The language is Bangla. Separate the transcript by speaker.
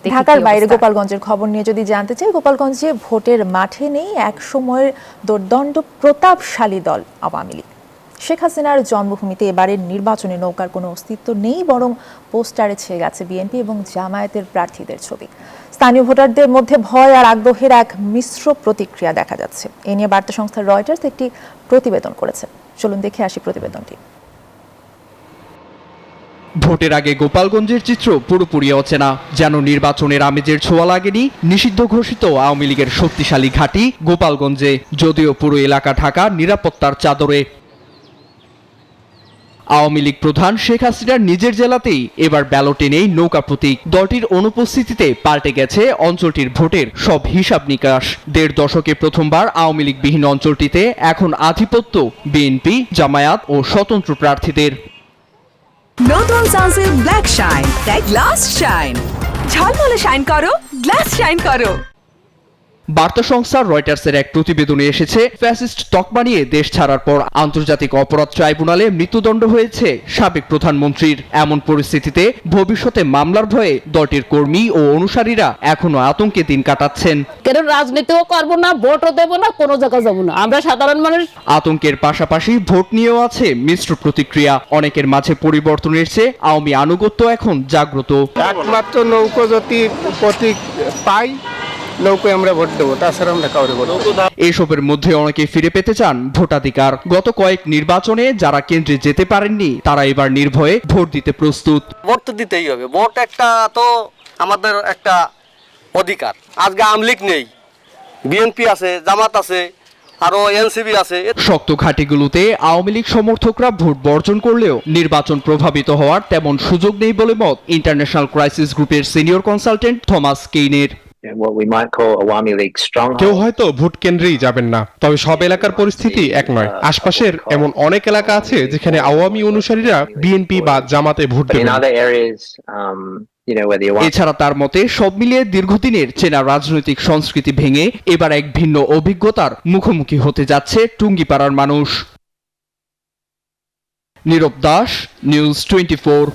Speaker 1: ঢাকার বাইরে গোপালগঞ্জের খবর নিয়ে যদি জানতে চাই, গোপালগঞ্জে ভোটের মাঠে নেই এক সময়ের দুর্দণ্ড প্রতাপশালী দল আওয়ামী লীগ। শেখ হাসিনার জন্মভূমিতে এবারের নির্বাচনে নৌকার কোনো অস্তিত্ব নেই, বরং পোস্টারে ছেয়ে গেছে বিএনপি এবং জামায়াতের প্রার্থীদের ছবি। স্থানীয় ভোটারদের মধ্যে ভয় আর আগ্রহের এক মিশ্র প্রতিক্রিয়া দেখা যাচ্ছে। এ নিয়ে বার্তা সংস্থা রয়টার্স একটি প্রতিবেদন করেছে। চলুন দেখে আসি প্রতিবেদনটি।
Speaker 2: ভোটের আগে গোপালগঞ্জের চিত্র পুরোপুরি অচেনা, যেন নির্বাচনের আমেজের ছোঁয়া লাগেনি নিষিদ্ধ ঘোষিত আওয়ামী লীগের শক্তিশালী ঘাঁটি গোপালগঞ্জে, যদিও পুরো এলাকা ঢাকা নিরাপত্তার চাদরে। আওয়ামী লীগ প্রধান শেখ হাসিনার নিজের জেলাতেই এবার ব্যালটে নেই নৌকা প্রতীক। দলটির অনুপস্থিতিতে পাল্টে গেছে অঞ্চলটির ভোটের সব হিসাব নিকাশ। ১.৫ দশকে প্রথমবার আওয়ামী লীগবিহীন অঞ্চলটিতে এখন আধিপত্য বিএনপি, জামায়াত ও স্বতন্ত্র প্রার্থীদের।
Speaker 3: নতুন সানসিল্ক ব্ল্যাক শাইন, তাই গ্লাস শাইন। ঝলমলে শাইন করো, গ্লাস শাইন করো।
Speaker 2: বার্তা সংস্থা রয়টার্সের এক প্রতিবেদনে এসেছে, ফ্যাসিস্ট তকমা নিয়ে দেশ ছাড়ার পর আন্তর্জাতিক অপরাধ ট্রাইব্যুনালে মৃত্যুদণ্ড হয়েছে সাবেক প্রধানমন্ত্রীর। এমন পরিস্থিতিতে ভবিষ্যতে মামলার ভয়ে দলটির কর্মী ও অনুসারীরা এখনো আতঙ্কে দিন কাটাচ্ছেন।
Speaker 4: কেন রাজনীতিও করবো না, ভোটও দেবো না, কোনো জায়গায় যাবো না, আমরা সাধারণ মানুষ।
Speaker 2: আতঙ্কের পাশাপাশি ভোট নিয়েও আছে মিশ্র প্রতিক্রিয়া। অনেকের মাঝে পরিবর্তন এসেছে, আওয়ামী আনুগত্য এখন জাগ্রত।
Speaker 5: একমাত্র নৌকো যদি প্রতীক পাই, নৌকোয় আমরা ভোট দেবো, তাছাড়া আমরা কাউরে ভোট দেবো না।
Speaker 2: এসবের মধ্যে অনেকে ফিরে পেতে চান ভোটাধিকার। গত কয়েক নির্বাচনে যারা কেন্দ্রে যেতে পারেননি, তারা এবার নির্ভয়ে ভোট দিতে প্রস্তুত।
Speaker 6: ভোট তো দিতেই হবে, ভোট একটা তো আমাদের একটা অধিকার। আজকে আওয়ামী লীগ নেই, বিএনপি আছে, জামাত আছে, আরো এনসিপি আছে।
Speaker 2: শক্ত ঘাঁটিগুলোতে আওয়ামী লীগ সমর্থকরা ভোট বর্জন করলেও নির্বাচন প্রভাবিত হওয়ার তেমন সুযোগ নেই বলে মত ইন্টারন্যাশনাল ক্রাইসিস গ্রুপের সিনিয়র কনসালটেন্ট থমাস কেইনের।
Speaker 7: কেউ হয়তো ভোট কেন্দ্রেই যাবেন না, তবে সব এলাকার পরিস্থিতি এক নয়। আশপাশের এমন অনেক এলাকা আছে যেখানে আওয়ামী অনুসারীরা বিএনপি বা জামাতে ভোট দেবেন।
Speaker 2: এছাড়া তার মতে সব মিলিয়ে দীর্ঘদিনের চেনা রাজনৈতিক সংস্কৃতি ভেঙে এবার এক ভিন্ন অভিজ্ঞতার মুখোমুখি হতে যাচ্ছে টুঙ্গিপাড়ার মানুষ। নীরব দাস, নিউজ 24।